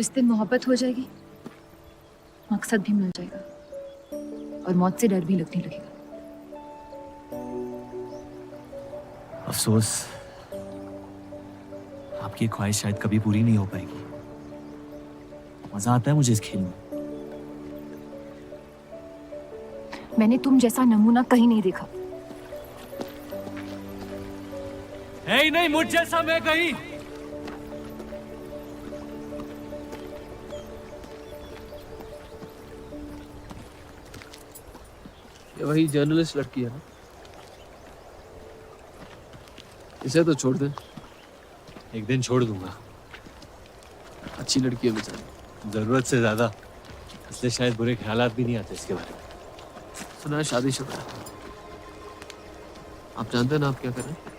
जिस दिन मोहब्बत हो जाएगी मकसद भी मिल जाएगा और मौत से डर भी लगने लगेगा। अफसोस आपकी ख्वाहिश शायद कभी पूरी नहीं हो पाएगी। मजा आता है मुझे इस खेल में। मैंने तुम जैसा नमूना कहीं नहीं देखा। नहीं, मुझ जैसा मैं कहीं। ये वही जर्नलिस्ट लड़की है ना? इसे तो छोड़ दे। एक दिन छोड़ दूंगा। अच्छी लड़की है बेचारी। जरूरत से ज्यादा, इसलिए शायद बुरे ख्यालात भी नहीं आते इसके बारे में। सुना है शादीशुदा है। आप जानते हैं ना आप क्या कर रहे हैं?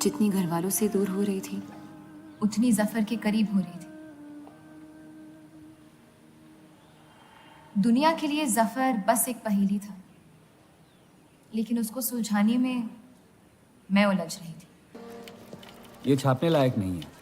जितनी घर वालों से दूर हो रही थी उतनी जफर के करीब हो रही थी। दुनिया के लिए जफर बस एक पहेली था, लेकिन उसको सुलझाने में मैं उलझ रही थी। ये छापने लायक नहीं है।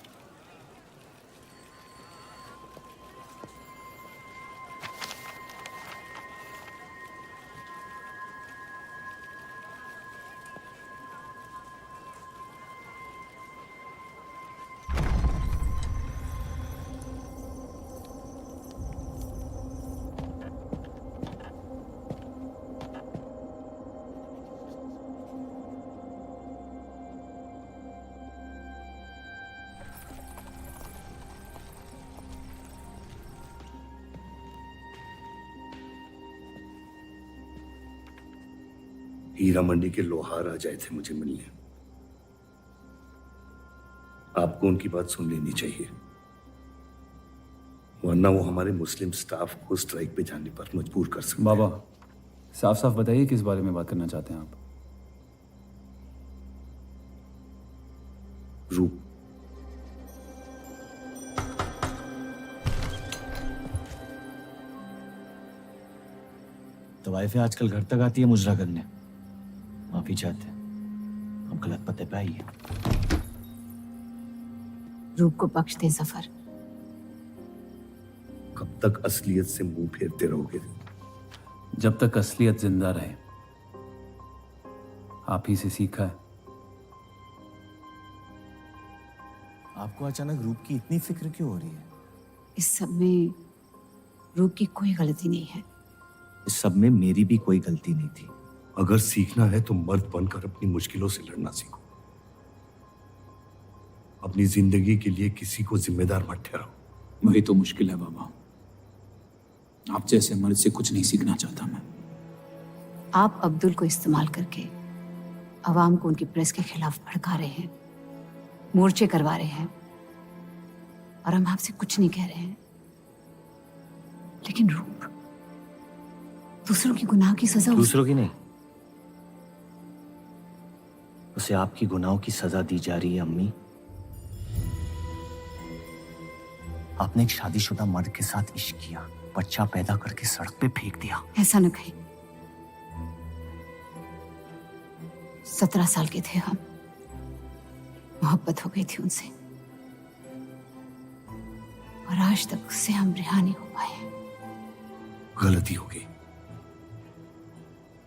हीरा मंडी के लोहार आ जाए थे मुझे मिलने। आपको उनकी बात सुन लेनी चाहिए, वरना वो हमारे मुस्लिम स्टाफ को स्ट्राइक पे जाने पर मजबूर कर सकते हैं। बाबा, साफ साफ बताइए किस बारे में बात करना चाहते हैं आप? रूप। तो वाइफे आजकल घर तक आती है मुजरा करने। माफी चाहते हैं, हम गलत पते पे आई है। रूप को बख्श दे जफर। कब तक असलियत से मुंह फेरते रहोगे? जब तक असलियत जिंदा रहे। आप ही से सीखा है। आपको अचानक रूप की इतनी फिक्र क्यों हो रही है? इस सब में रूप की कोई गलती नहीं है। इस सब में मेरी भी कोई गलती नहीं थी। अगर सीखना है तो मर्द बनकर अपनी मुश्किलों से लड़ना सीखो। अपनी जिंदगी के लिए किसी को जिम्मेदार मत ठहराओ। वही तो मुश्किल है बाबा। आप जैसे मर्द से कुछ नहीं सीखना चाहता मैं। आप अब्दुल को इस्तेमाल करके अवाम को उनकी प्रेस के खिलाफ भड़का रहे हैं, मोर्चे करवा रहे हैं, और हम आपसे कुछ नहीं कह रहे हैं। लेकिन रूप, दूसरों की गुनाह की सजा दूसरों की नहीं, उसे आपकी गुनाहों की सजा दी जा रही है। अम्मी, आपने एक शादीशुदा मर्द के साथ इश्क किया, बच्चा पैदा करके सड़क पे फेंक दिया। ऐसा न कहें। 17 साल के थे हम, मोहब्बत हो गई थी उनसे, और आज तक उससे हम रिहा नहीं हो पाए। गलती हो गई।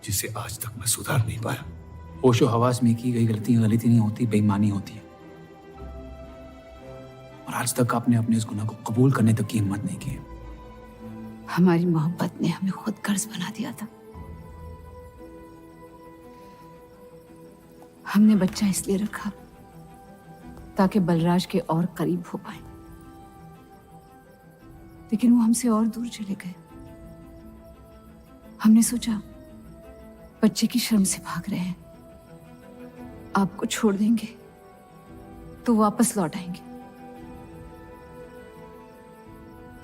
जिसे आज तक मैं सुधार नहीं पाया। होशो हवास में की गई गलती नहीं होती, बेईमानी होती है। और आज तक आपने अपने इस गुनाह को कबूल करने तक की हिम्मत नहीं की। हमारी मोहब्बत ने हमें खुद कर्ज बना दिया था। हमने बच्चा इसलिए रखा ताकि बलराज के और करीब हो पाए, लेकिन वो हमसे और दूर चले गए। हमने सोचा बच्चे की शर्म से भाग रहे हैं, आपको छोड़ देंगे तो वापस लौट आएंगे।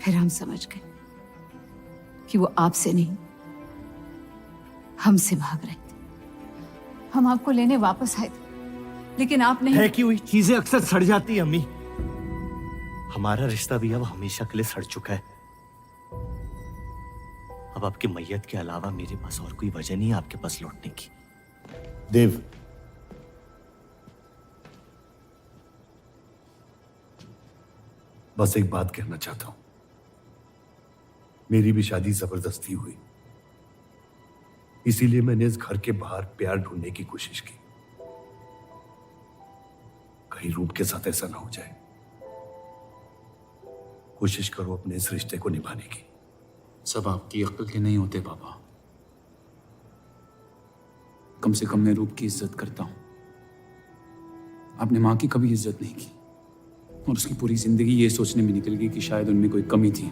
फिर हम समझ गए कि वो आपसे नहीं हमसे भाग रहे थे। हम आपको लेने वापस आए थे, लेकिन आप नहीं। फेंकी हुई चीजें अक्सर सड़ जाती है अम्मी। हमारा रिश्ता भी अब हमेशा के लिए सड़ चुका है। अब आपकी मैयत के अलावा मेरे पास और कोई वजह नहीं है आपके पास लौटने की। देव, बस एक बात कहना चाहता हूं। मेरी भी शादी जबरदस्ती हुई, इसीलिए मैंने इस घर के बाहर प्यार ढूंढने की कोशिश की। कहीं रूप के साथ ऐसा ना हो जाए। कोशिश करो अपने इस रिश्ते को निभाने की। सब आपकी अक्ल के नहीं होते पापा। कम से कम मैं रूप की इज्जत करता हूं। आपने मां की कभी इज्जत नहीं की, और उसकी पूरी जिंदगी ये सोचने में निकल गई कि शायद उनमें कोई कमी थी।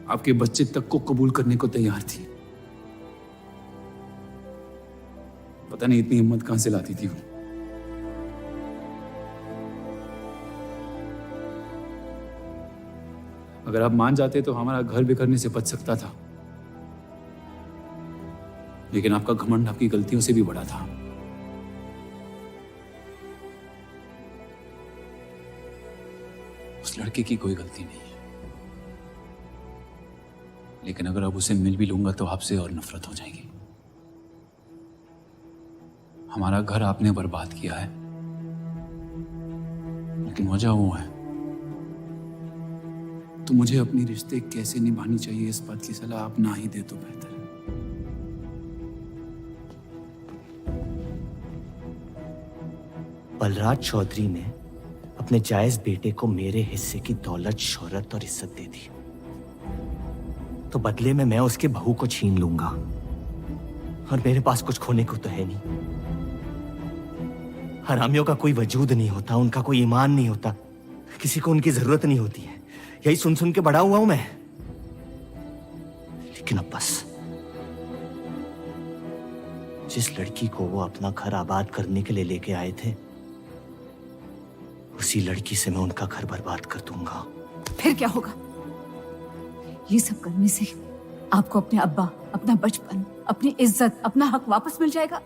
आपके बच्चे तक को कबूल करने को तैयार थी। पता नहीं इतनी हिम्मत कहां से लाती थी वो। अगर आप मान जाते तो हमारा घर बिखरने से बच सकता था, लेकिन आपका घमंड आपकी गलतियों से भी बड़ा था। उस लड़के की कोई गलती नहीं है, लेकिन अगर अब उसे मिल भी लूंगा तो आपसे और नफरत हो जाएगी। हमारा घर आपने बर्बाद किया है, लेकिन वजह वो है। तो मुझे अपनी रिश्ते कैसे निभानी चाहिए इस बात की सलाह आप ना ही दे तो बेहतर है। बलराज चौधरी ने अपने जायज बेटे को मेरे हिस्से की दौलत, शोहरत और इज्जत दे दी, तो बदले में मैं उसके बहू को छीन लूंगा। और मेरे पास कुछ खोने को तो है नहीं। हरामियों का कोई वजूद नहीं होता, उनका कोई ईमान नहीं होता, किसी को उनकी जरूरत नहीं होती है। यही सुन सुन के बड़ा हुआ हूं मैं। लेकिन अब बस, जिस लड़की को वो अपना घर आबाद करने के लिए लेके आए थे, उसी लड़की से मैं उनका घर बर्बाद कर दूंगा। फिर क्या होगा? ये सब करने से आपको अपने अब्बा, अपना बचपन, अपनी इज्जत, अपना हक वापस मिल जाएगा।